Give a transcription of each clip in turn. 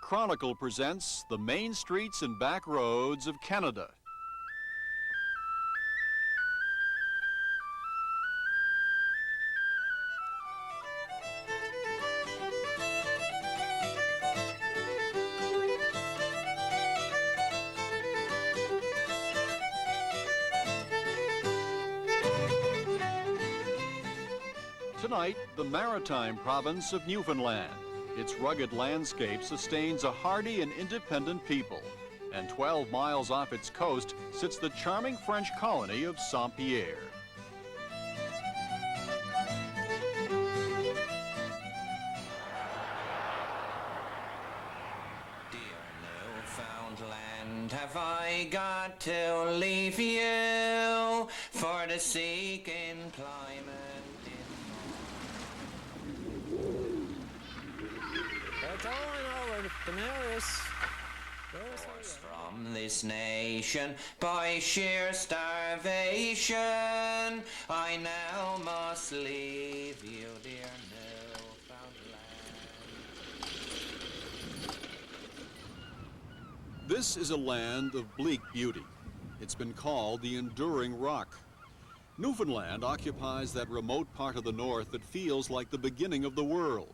Chronicle presents the main streets and back roads of Canada. Tonight, the maritime province of Newfoundland. Its rugged landscape sustains a hardy and independent people. And 12 miles off its coast sits the charming French colony of Pierre. Dear Newfoundland, have I got to leave you for to seek employment? Forced from this nation by sheer starvation, I now must leave you, dear Newfoundland. This is a land of bleak beauty. It's been called the Enduring Rock. Newfoundland occupies that remote part of the north that feels like the beginning of the world.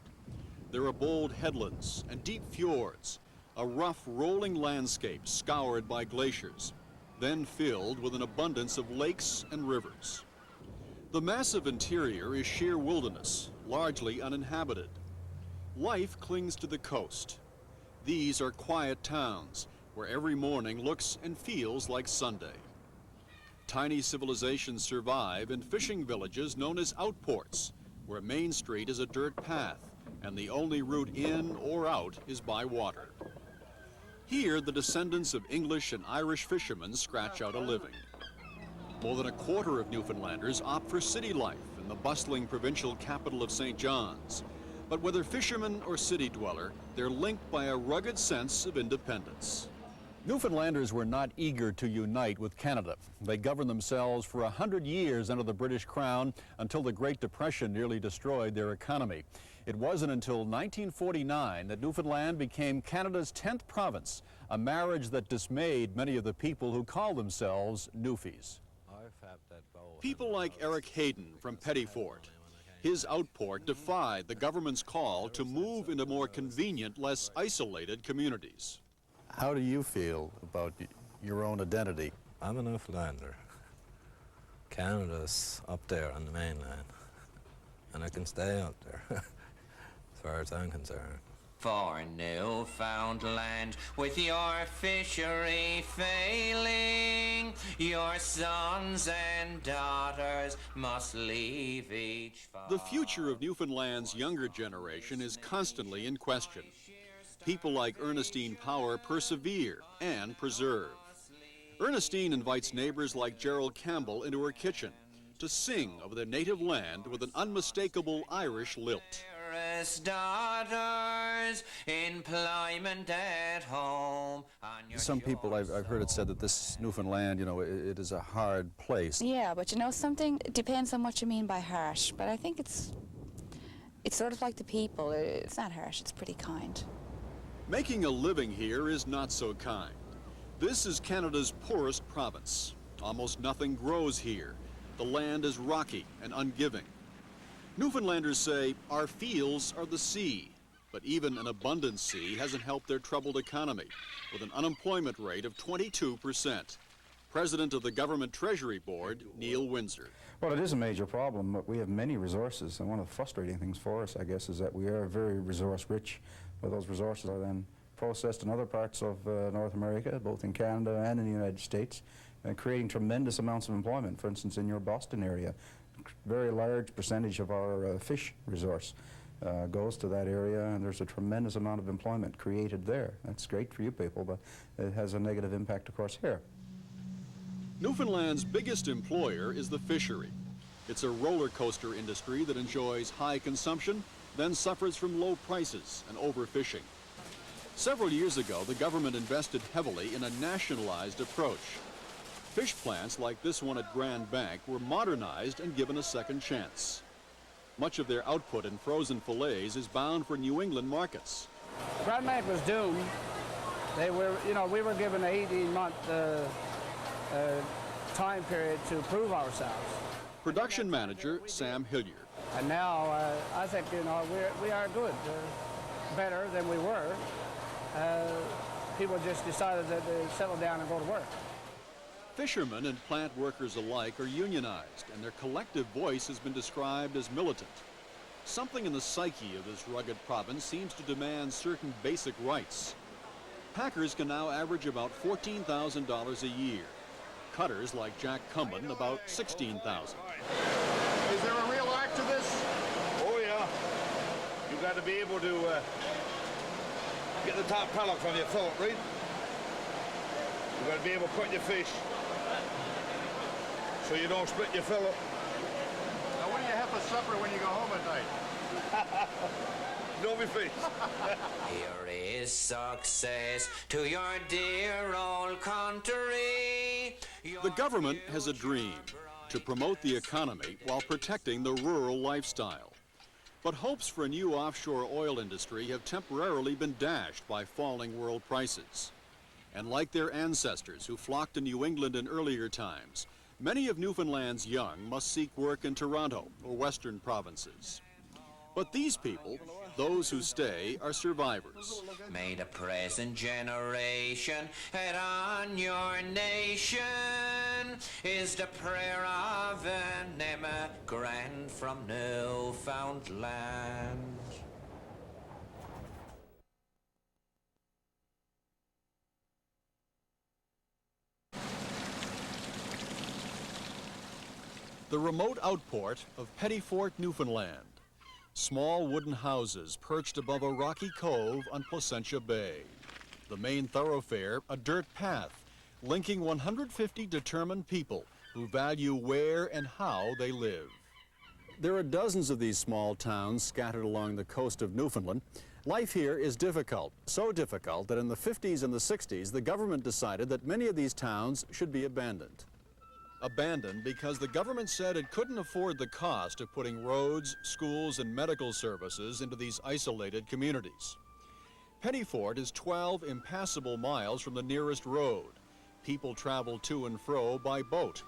There are bold headlands and deep fjords, a rough rolling landscape scoured by glaciers, then filled with an abundance of lakes and rivers. The massive interior is sheer wilderness, largely uninhabited. Life clings to the coast. These are quiet towns where every morning looks and feels like Sunday. Tiny civilizations survive in fishing villages known as outports, where Main Street is a dirt path and the only route in or out is by water. Here, the descendants of English and Irish fishermen scratch out a living. More than a quarter of Newfoundlanders opt for city life in the bustling provincial capital of St. John's. But whether fisherman or city dweller, they're linked by a rugged sense of independence. Newfoundlanders were not eager to unite with Canada. They governed themselves for 100 years under the British Crown until the Great Depression nearly destroyed their economy. It wasn't until 1949 that Newfoundland became Canada's 10th province, a marriage that dismayed many of the people who call themselves Newfies. People like Eric Hayden from Pettyfort. His outport defied the government's call to move into more convenient, less isolated communities. How do you feel about your own identity? I'm a Newfoundlander. Canada's up there on the mainland, and I can stay up there, as far as I'm concerned. For Newfoundland, with your fishery failing, your sons and daughters must leave each farm. The future of Newfoundland's younger generation is constantly in question. People like Ernestine Power persevere and preserve. Ernestine invites neighbors like Gerald Campbell into her kitchen to sing of their native land with an unmistakable Irish lilt. Daughters, employment at home. Some people, I've heard it said that this Newfoundland, you know, it is a hard place. Yeah, but you know something, it depends on what you mean by harsh, but I think it's sort of like the people. It's not harsh, it's pretty kind. Making a living here is not so kind. This is Canada's poorest province. Almost nothing grows here. The land is rocky and ungiving. Newfoundlanders say our fields are the sea, but even an abundant sea hasn't helped their troubled economy, with an unemployment rate of 22%. President of the Government Treasury Board, Neil Windsor. Well, it is a major problem, but we have many resources, and one of the frustrating things for us, I guess, is that we are very resource-rich. Well, those resources are then processed in other parts of North America, both in Canada and in the United States, creating tremendous amounts of employment. For instance, in your Boston area, very large percentage of our fish resource goes to that area, and there's a tremendous amount of employment created there. That's great for you people, but it has a negative impact, of course, here. Newfoundland's biggest employer is the fishery. It's a roller coaster industry that enjoys high consumption, then suffers from low prices and overfishing. Several years ago, the government invested heavily in a nationalized approach. Fish plants like this one at Grand Bank were modernized and given a second chance. Much of their output in frozen fillets is bound for New England markets. Grand Bank was doomed. They were, you know, we were given an 18-month time period to prove ourselves. Production manager Sam Hilliard. And now I think, you know, we are good, better than we were. People just decided that they'd settle down and go to work. Fishermen and plant workers alike are unionized, and their collective voice has been described as militant. Something in the psyche of this rugged province seems to demand certain basic rights. Packers can now average about $14,000 a year. Cutters like Jack Cummin about $16,000. Is there a real art to this? Oh yeah. You got to be able to get the top product from your fillet, right? You got to be able to put your fish so you don't split your fillet. Now, what do you have for supper when you go home at night? Don't be fish. Here is success to your dear old country. The government has a dream to promote the economy while protecting the rural lifestyle. But hopes for a new offshore oil industry have temporarily been dashed by falling world prices. And like their ancestors who flocked to New England in earlier times, many of Newfoundland's young must seek work in Toronto or western provinces. But these people, those who stay, are survivors. May the present generation head on your nation is the prayer of an emigrant from Newfoundland. The remote outport of Petit Fort, Newfoundland. Small wooden houses perched above a rocky cove on Placentia Bay. The main thoroughfare, a dirt path, linking 150 determined people who value where and how they live. There are dozens of these small towns scattered along the coast of Newfoundland. Life here is difficult, so difficult that in the 50s and the 60s, the government decided that many of these towns should be abandoned. Abandoned because the government said it couldn't afford the cost of putting roads, schools, and medical services into these isolated communities. Petit Fort is 12 impassable miles from the nearest road. People travel to and fro by boat.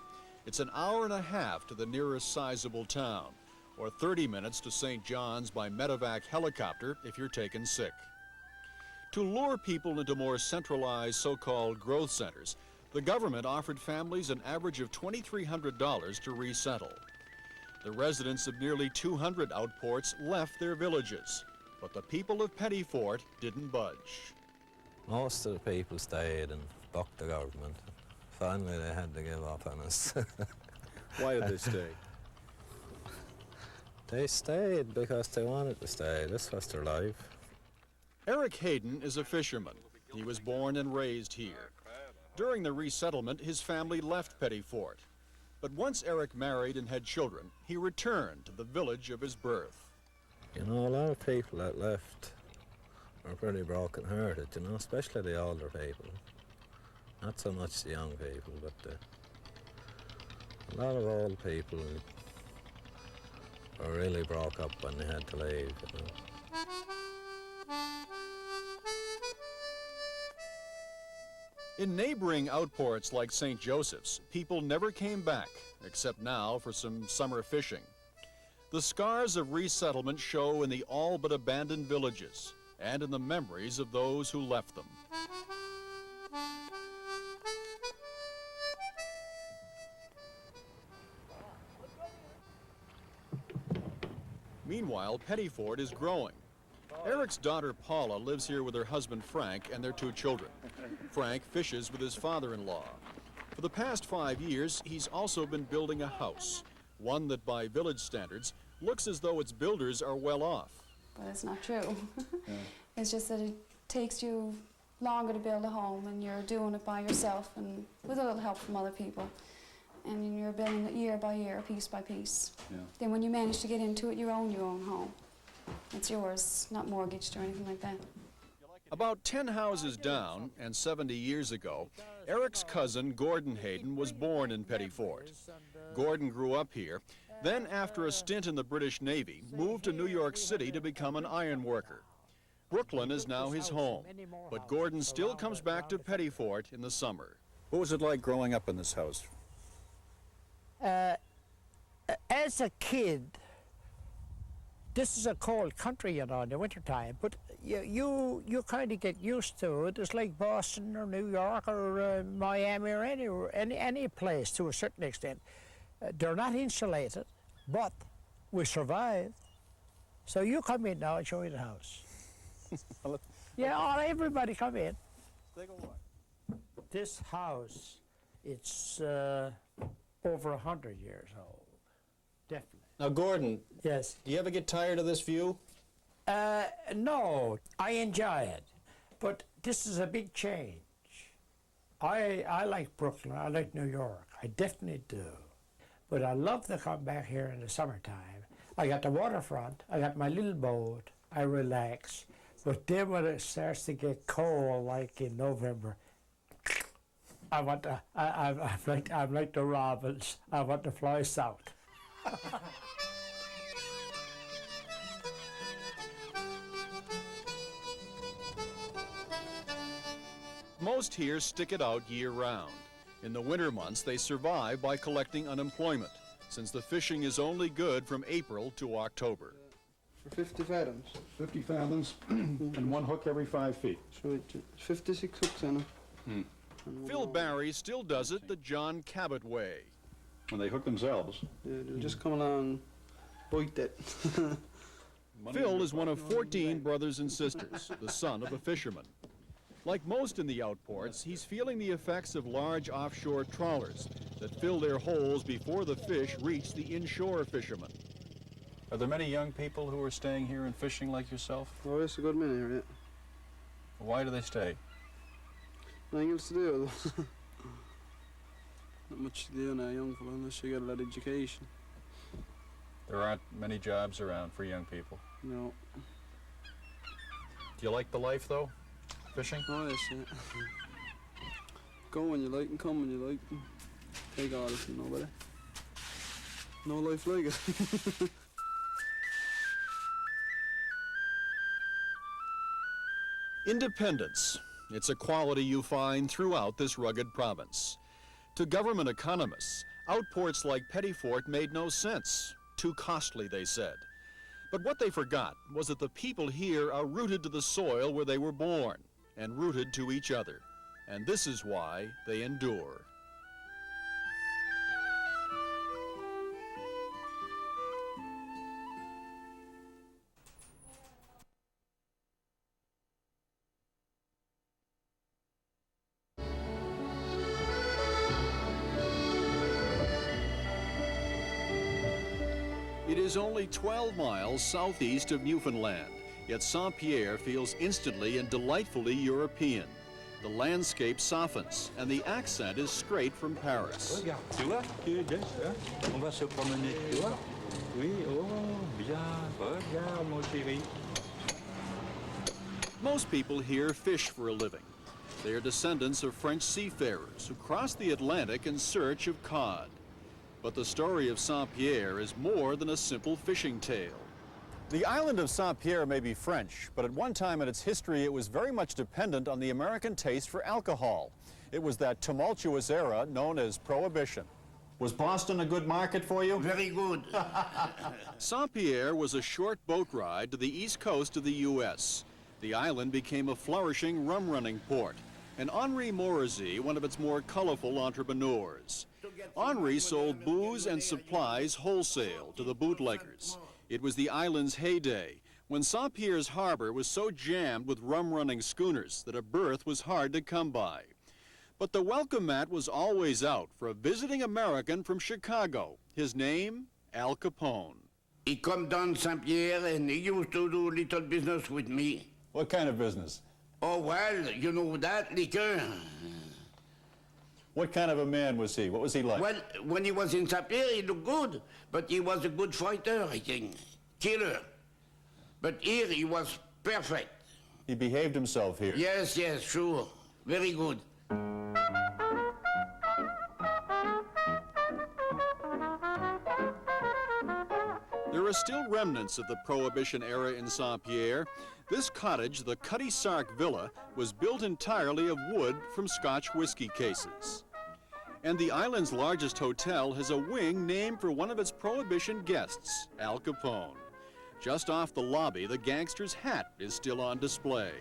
It's an hour and a half to the nearest sizable town, or 30 minutes to St. John's by medevac helicopter if you're taken sick. To lure people into more centralized so-called growth centers, the government offered families an average of $2,300 to resettle. The residents of nearly 200 outports left their villages, but the people of Petit Fort didn't budge. Most of the people stayed and bucked the government. Finally, they had to give up on us. Why did they stay? They stayed because they wanted to stay. This was their life. Eric Hayden is a fisherman. He was born and raised here. During the resettlement, his family left Petit Fort. But once Eric married and had children, he returned to the village of his birth. You know, a lot of people that left were pretty broken-hearted, you know, especially the older people. Not so much the young people, but a lot of old people were really broke up when they had to leave, you know. In neighboring outports like St. Joseph's, people never came back, except now for some summer fishing. The scars of resettlement show in the all but abandoned villages and in the memories of those who left them. Meanwhile, Petit Fort is growing. Eric's daughter Paula lives here with her husband Frank and their 2 children. Frank fishes with his father-in-law. For the past 5 years, he's also been building a house, one that by village standards looks as though its builders are well off. But it's not true. It's just that it takes you longer to build a home and you're doing it by yourself and with a little help from other people. And you're building it year by year, piece by piece. Yeah. Then when you manage to get into it, you own your own home. It's yours, not mortgaged or anything like that. About 10 houses down, and 70 years ago, Eric's cousin Gordon Hayden was born in Petit Fort. Gordon grew up here, then after a stint in the British Navy, moved to New York City to become an iron worker. Brooklyn is now his home, but Gordon still comes back to Pettyfort in the summer. What was it like growing up in this house? As a kid, this is a cold country, you know, in the wintertime, but you kind of get used to it. It's like Boston or New York or Miami or any place to a certain extent. They're not insulated, but we survive. So you come in now and show you the house. Yeah, everybody come in. Take a look. This house, it's over 100 years old, definitely. Now, Gordon, Yes. do you ever get tired of this view? No, I enjoy it, but this is a big change. I like Brooklyn, I like New York, I definitely do. But I love to come back here in the summertime. I got the waterfront, I got my little boat, I relax. But then when it starts to get cold, like in November, I'm like the robins, I want to fly south. Most here stick it out year-round. In the winter months, they survive by collecting unemployment, since the fishing is only good from April to October. For 50 fathoms. 50 fathoms and one hook every 5 feet. So it's 56 hooks in it. Phil Barry still does it the John Cabot way. When they hook themselves. Yeah, they'll just come along, bite that. Phil is one of 14 brothers and sisters, the son of a fisherman. Like most in the outports, he's feeling the effects of large offshore trawlers that fill their holes before the fish reach the inshore fishermen. Are there many young people who are staying here and fishing like yourself? Oh, it's a good many here, yeah. Why do they stay? Nothing else to do. Not much to do now, young fella, unless you got a lot of education. There aren't many jobs around for young people. No. Do you like the life, though? Fishing? Oh, yes, yeah. Go when you like and come when you like. And take orders from nobody. No life like it. Independence. It's a quality you find throughout this rugged province. To government economists, outports like Pettyfort made no sense. Too costly, they said. But what they forgot was that the people here are rooted to the soil where they were born, and rooted to each other. And this is why they endure. It is only 12 miles southeast of Newfoundland, yet Saint-Pierre feels instantly and delightfully European. The landscape softens, and the accent is straight from Paris. Regarde, tu vois, on va se promener, tu vois? Oui, oh, bien, regarde, mon chéri. Most people here fish for a living. They are descendants of French seafarers who crossed the Atlantic in search of cod. But the story of Saint-Pierre is more than a simple fishing tale. The island of Saint-Pierre may be French, but at one time in its history it was very much dependent on the American taste for alcohol. It was that tumultuous era known as Prohibition. Was Boston a good market for you? Very good. Saint-Pierre was a short boat ride to the east coast of the U.S. The island became a flourishing rum-running port, and Henri Morrissey, one of its more colorful entrepreneurs. Henri sold booze and supplies wholesale to the bootleggers. It was the island's heyday, when Saint-Pierre's harbor was so jammed with rum-running schooners that a berth was hard to come by. But the welcome mat was always out for a visiting American from Chicago. His name, Al Capone. He come down Saint-Pierre and he used to do little business with me. What kind of business? Oh, well, you know that, liquor. What kind of a man was he? What was he like? Well, when he was in Saint-Pierre, he looked good, but he was a good fighter, I think. Killer. But here, he was perfect. He behaved himself here? Yes, yes, sure. Very good. There There are still remnants of the Prohibition era in Saint-Pierre. This cottage, the Cutty Sark Villa, was built entirely of wood from Scotch whiskey cases. And the island's largest hotel has a wing named for one of its Prohibition guests, Al Capone. Just off the lobby, the gangster's hat is still on display.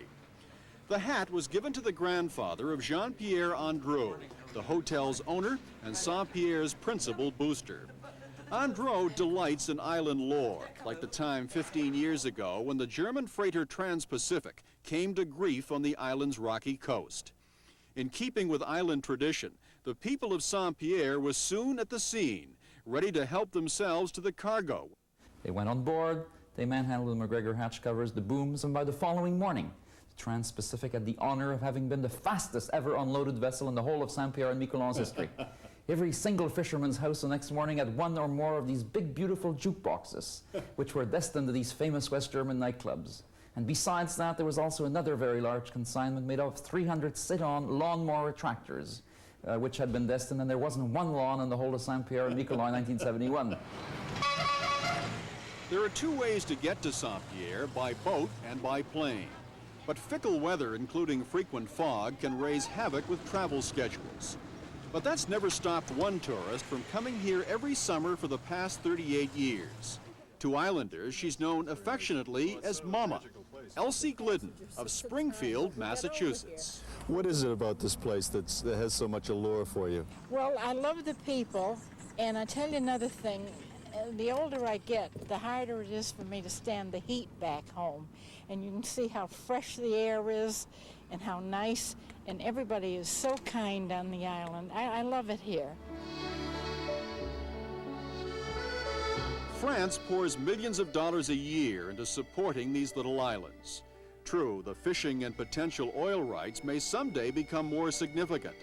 The hat was given to the grandfather of Jean-Pierre Andrew, the hotel's owner and Saint-Pierre's principal booster. Andrew delights in island lore, like the time 15 years ago when the German freighter Trans-Pacific came to grief on the island's rocky coast. In keeping with island tradition, the people of Saint-Pierre was soon at the scene, ready to help themselves to the cargo. They went on board, they manhandled the McGregor hatch covers, the booms, and by the following morning, the Trans-Pacific had the honor of having been the fastest ever unloaded vessel in the whole of Saint-Pierre and Miquelon's history. Every single fisherman's house the next morning had one or more of these big, beautiful jukeboxes, which were destined to these famous West German nightclubs. And besides that, there was also another very large consignment made of 300 sit-on lawnmower tractors, which had been destined, and there wasn't one lawn in the whole of Saint-Pierre and Miquelon in 1971. There are two ways to get to Saint-Pierre, by boat and by plane. But fickle weather, including frequent fog, can raise havoc with travel schedules. But that's never stopped one tourist from coming here every summer for the past 38 years. To islanders, she's known affectionately as Mama, Elsie Glidden of Springfield, Massachusetts. What is it about this place that has so much allure for you? Well, I love the people, and I tell you another thing. The older I get, the harder it is for me to stand the heat back home. And you can see how fresh the air is and how nice, and everybody is so kind on the island. I love it here. France pours millions of dollars a year into supporting these little islands. True, the fishing and potential oil rights may someday become more significant,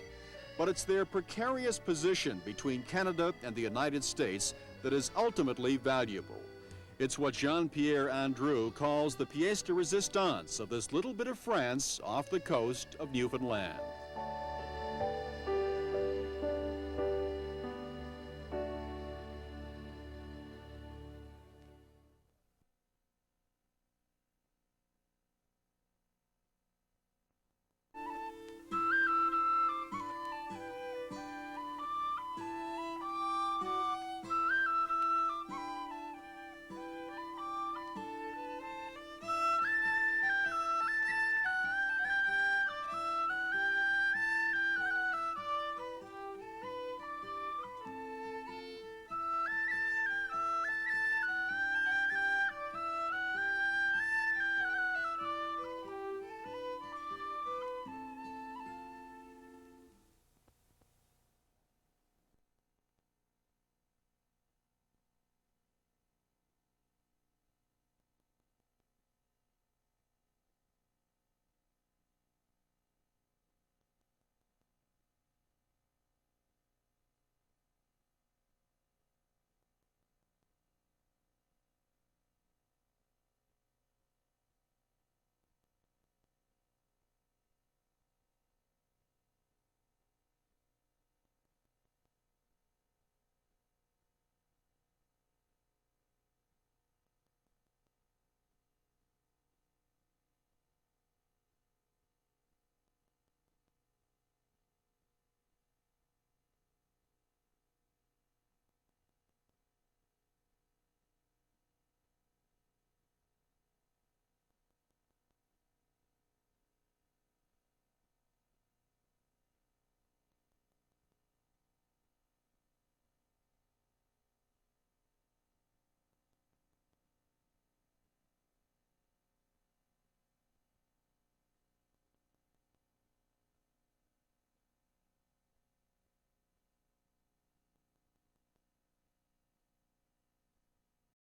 but it's their precarious position between Canada and the United States that is ultimately valuable. It's what Jean-Pierre Andrew calls the pièce de résistance of this little bit of France off the coast of Newfoundland.